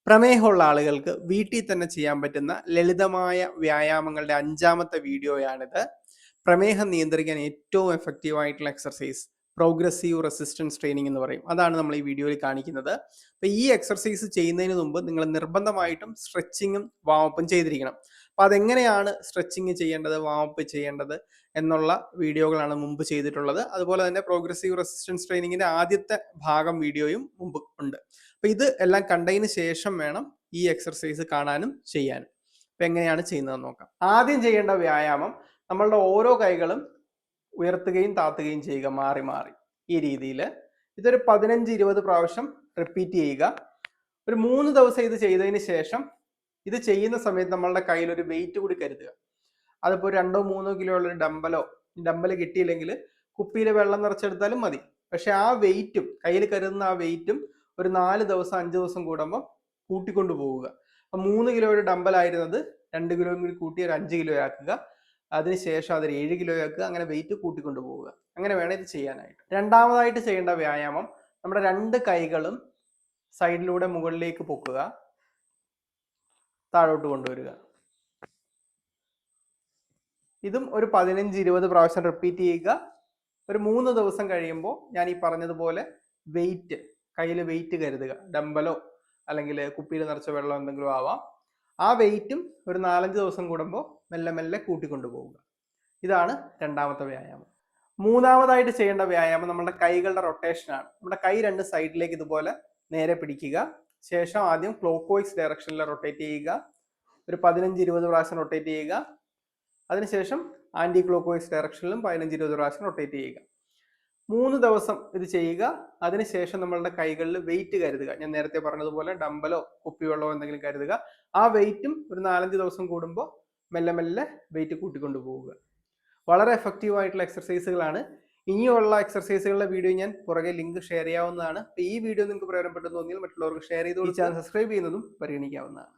പ്രമേഹമുള്ള ആളുകൾക്ക് വീട്ടിൽ തന്നെ ചെയ്യാൻ പറ്റുന്ന ലളിതമായ വ്യായാമങ്ങളുടെ 5ാമത്തെ വീഡിയോയാണിത്. പ്രമേഹം നിയന്ത്രിക്കാൻ ഏറ്റവും എഫക്റ്റീവ് ആയിട്ടുള്ള എക്സർസൈസ് പ്രോഗ്രസീവ് റെസിസ്റ്റൻസ് ട്രെയിനിങ് എന്ന് പറയും. അതാണ് നമ്മൾ ഈ വീഡിയോയിൽ കാണിക്കുന്നത്. അപ്പോൾ ഈ എക്സർസൈസ് ചെയ്യുന്നതിന് മുമ്പ് നിങ്ങൾ നിർബന്ധമായിട്ടും സ്ട്രെച്ചിങ്ങും വാമപ്പും ചെയ്തിരിക്കണം. അപ്പോൾ അതെങ്ങനെയാണ് സ്ട്രെച്ചിങ് ചെയ്യേണ്ടത്, വാമപ്പ് ചെയ്യേണ്ടത് എന്നുള്ള വീഡിയോകളാണ് മുമ്പ് ചെയ്തിട്ടുള്ളത്. അതുപോലെ തന്നെ പ്രോഗ്രസീവ് റെസിസ്റ്റൻസ് ട്രെയിനിങ്ങിന്റെ ആദ്യത്തെ ഭാഗം വീഡിയോയും മുമ്പ് ഉണ്ട്. അപ്പോൾ ഇത് എല്ലാം കണ്ടതിന് ശേഷം വേണം ഈ എക്സർസൈസ് കാണാനും ചെയ്യാനും. അപ്പോൾ എങ്ങനെയാണ് ചെയ്യുന്നതെന്ന് നോക്കാം. ആദ്യം ചെയ്യേണ്ട വ്യായാമം നമ്മളുടെ ഓരോ കൈകളും ഉയർത്തുകയും താത്തുകയും ചെയ്യുക, മാറി മാറി ഈ രീതിയിൽ. ഇതൊരു 15-20 പ്രാവശ്യം റിപ്പീറ്റ് ചെയ്യുക. ഒരു 3 ദിവസം ഇത് ചെയ്തതിന് ശേഷം ഇത് ചെയ്യുന്ന സമയത്ത് നമ്മളുടെ കയ്യിൽ ഒരു വെയിറ്റ് കൂടി കരുതുക. അതിപ്പോൾ 2-3 കിലോ ഉള്ള ഒരു ഡമ്പൽ കിട്ടിയില്ലെങ്കിൽ കുപ്പിയിൽ വെള്ളം നിറച്ചെടുത്താലും മതി. പക്ഷെ ആ വെയിറ്റും കയ്യിൽ കരുതുന്ന ആ വെയിറ്റും ഒരു 4 ദിവസം 5 ദിവസം കൂടുമ്പോൾ കൂട്ടിക്കൊണ്ടു പോവുക. അപ്പം 3 കിലോ ഒരു ഡമ്പലായിരുന്നത് 2 കിലോയും കൂടി കൂട്ടി ഒരു 5 കിലോ ആക്കുക. അതിനുശേഷം അതൊരു 7 കിലോ ആക്കുക. അങ്ങനെ വെയിറ്റ് കൂട്ടിക്കൊണ്ടു പോവുക. അങ്ങനെ വേണം ഇത് ചെയ്യാനായിട്ട്. രണ്ടാമതായിട്ട് ചെയ്യേണ്ട വ്യായാമം നമ്മുടെ 2 കൈകളും സൈഡിലൂടെ മുകളിലേക്ക് പൊക്കുക, താഴോട്ട് കൊണ്ടുവരിക. ഇതും ഒരു 15-20 പ്രാവശ്യം റിപ്പീറ്റ് ചെയ്യുക. ഒരു 3 ദിവസം കഴിയുമ്പോൾ ഞാൻ ഈ പറഞ്ഞതുപോലെ വെയിറ്റ് കയ്യിൽ വെയിറ്റ് കരുതുക. ഡമ്പലോ അല്ലെങ്കിൽ കുപ്പിയിൽ നിറച്ച വെള്ളം എന്തെങ്കിലും ആവാം. ആ വെയിറ്റും ഒരു 4-5 ദിവസം കൂടുമ്പോൾ മെല്ലെ മെല്ലെ കൂട്ടിക്കൊണ്ടു പോവുക. ഇതാണ് രണ്ടാമത്തെ വ്യായാമം. മൂന്നാമതായിട്ട് ചെയ്യേണ്ട വ്യായാമം നമ്മുടെ കൈകളുടെ റൊട്ടേഷനാണ്. നമ്മുടെ കൈ 2 സൈഡിലേക്ക് ഇതുപോലെ നേരെ പിടിക്കുക. ശേഷം ആദ്യം ക്ലോക്ക് വൈസ് ഡയറക്ഷനിൽ റൊട്ടേറ്റ് ചെയ്യുക. ഒരു 15-20 പ്രാവശ്യം റൊട്ടേറ്റ് ചെയ്യുക. അതിനുശേഷം ആന്റി ക്ലോക്ക് വൈസ് ഡയറക്ഷനിലും 15-20 പ്രാവശ്യം റൊട്ടേറ്റ് ചെയ്യുക. 3 ദിവസം ഇത് ചെയ്യുക. അതിനുശേഷം നമ്മളുടെ കൈകളിൽ വെയിറ്റ് കരുതുക. ഞാൻ നേരത്തെ പറഞ്ഞതുപോലെ ഡമ്പലോ കുപ്പിവെള്ളമോ എന്തെങ്കിലും കരുതുക. ആ വെയിറ്റും ഒരു 4-5 ദിവസം കൂടുമ്പോൾ മെല്ലെ മെല്ലെ വെയിറ്റ് കൂട്ടിക്കൊണ്ടു പോവുക. വളരെ എഫക്റ്റീവ് ആയിട്ടുള്ള എക്സർസൈസുകളാണ്. ഇനിയുള്ള എക്സർസൈസുകളുടെ വീഡിയോ ഞാൻ പുറകെ ലിങ്ക് ഷെയർ ചെയ്യാവുന്നതാണ്. ഈ വീഡിയോ നിങ്ങൾക്ക് പ്രയോജനപ്പെട്ടു തോന്നിയാൽ മറ്റുള്ളവർക്ക് ഷെയർ ചെയ്ത് ഈ ചാനൽ സബ്സ്ക്രൈബ് ചെയ്യുന്നതും പരിഗണിക്കാവുന്നതാണ്.